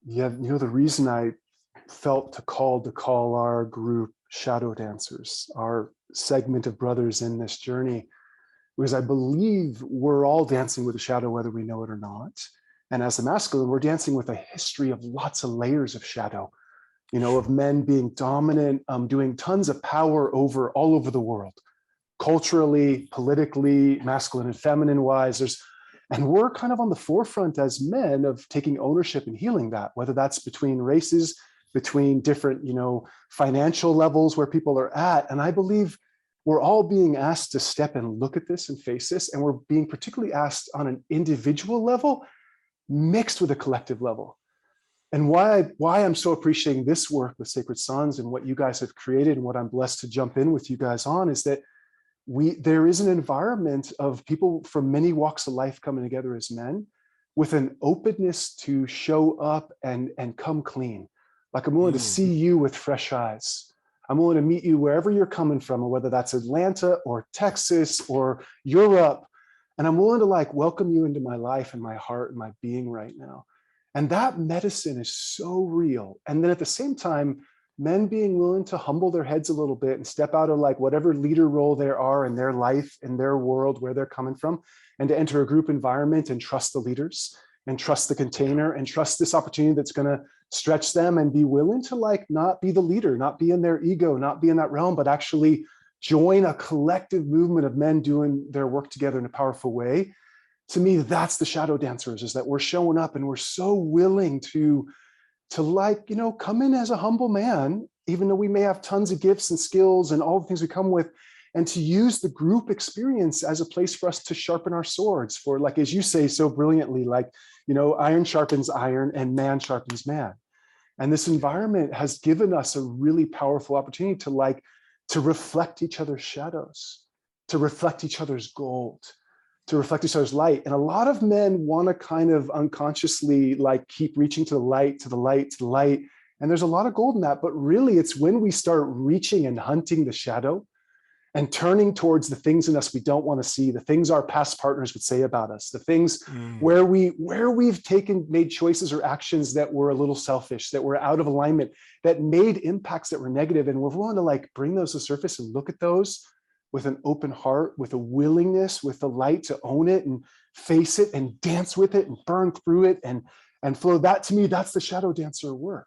Yeah, the reason I felt to call our group Shadow Dancers, our segment of brothers in this journey, was I believe we're all dancing with a shadow, whether we know it or not. And as a masculine, we're dancing with a history of lots of layers of shadow, of men being dominant, doing tons of power all over the world, culturally, politically, masculine and feminine wise. And we're kind of on the forefront as men of taking ownership and healing that, whether that's between races, between different, financial levels where people are at. And I believe we're all being asked to step and look at this and face this. And we're being particularly asked on an individual level, mixed with a collective level. And why I'm so appreciating this work with Sacred Sons and what you guys have created and what I'm blessed to jump in with you guys on is that there is an environment of people from many walks of life coming together as men with an openness to show up and come clean. Like, I'm willing to see you with fresh eyes. I'm willing to meet you wherever you're coming from, or whether that's Atlanta or Texas or Europe. And I'm willing to welcome you into my life and my heart and my being right now. And that medicine is so real. And then at the same time, men being willing to humble their heads a little bit and step out of whatever leader role they are in their life, in their world, where they're coming from, and to enter a group environment and trust the leaders and trust the container and trust this opportunity that's going to stretch them, and be willing to not be the leader, not be in their ego, not be in that realm, but actually join a collective movement of men doing their work together in a powerful way. To me, that's the Shadow Dancers, is that we're showing up and we're so willing to come in as a humble man, even though we may have tons of gifts and skills and all the things we come with, and to use the group experience as a place for us to sharpen our swords for, as you say so brilliantly, iron sharpens iron and man sharpens man. And this environment has given us a really powerful opportunity to reflect each other's shadows, to reflect each other's gold, to reflect each other's light. And a lot of men want to kind of unconsciously keep reaching to the light, to the light, to the light. And there's a lot of gold in that, but really it's when we start reaching and hunting the shadow and turning towards the things in us we don't want to see, the things our past partners would say about us, the things where we've made choices or actions that were a little selfish, that were out of alignment, that made impacts that were negative. And we're willing to bring those to the surface and look at those with an open heart, with a willingness, with the light to own it and face it and dance with it and burn through it and flow. That, to me, that's the Shadow Dancer work.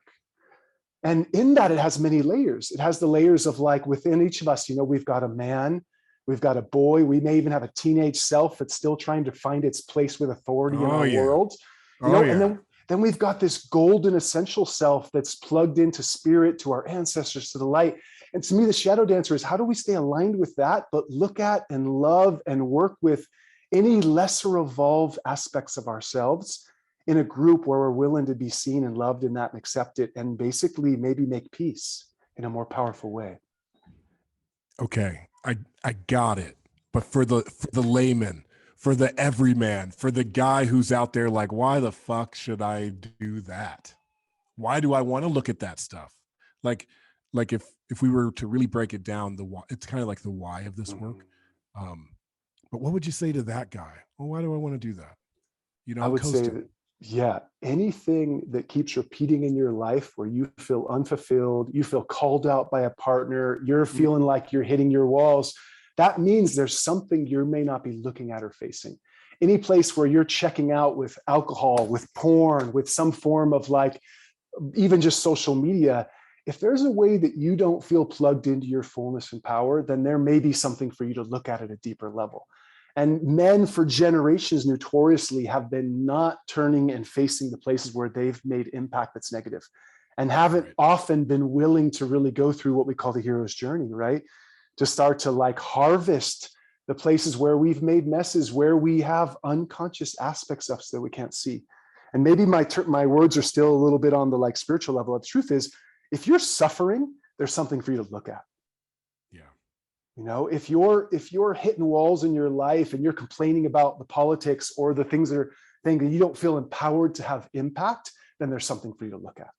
And in that, it has many layers. It has the layers of within each of us, we've got a man, we've got a boy, we may even have a teenage self that's still trying to find its place with authority in our world. And then we've got this golden essential self that's plugged into spirit, to our ancestors, to the light. And to me, the Shadow Dancer is, how do we stay aligned with that, but look at and love and work with any lesser evolved aspects of ourselves in a group where we're willing to be seen and loved in that and accept it, and basically maybe make peace in a more powerful way. Okay, I got it. But for the layman, for the everyman, for the guy who's out there why the fuck should I do that? Why do I want to look at that stuff? If we were to really break it down, it's kind of like the why of this work. But what would you say to that guy? Well, why do I want to do that? I would say that, anything that keeps repeating in your life where you feel unfulfilled, you feel called out by a partner, you're feeling like you're hitting your walls, that means there's something you may not be looking at or facing. Any place where you're checking out with alcohol, with porn, with some form of even just social media, if there's a way that you don't feel plugged into your fullness and power, then there may be something for you to look at a deeper level. And men for generations notoriously have been not turning and facing the places where they've made impact that's negative, and haven't often been willing to really go through what we call the hero's journey, right? To start to harvest the places where we've made messes, where we have unconscious aspects of us that we can't see. And maybe my words are still a little bit on the spiritual level. The truth is, if you're suffering, there's something for you to look at. If you're hitting walls in your life and you're complaining about the politics or the things that you don't feel empowered to have impact, then there's something for you to look at.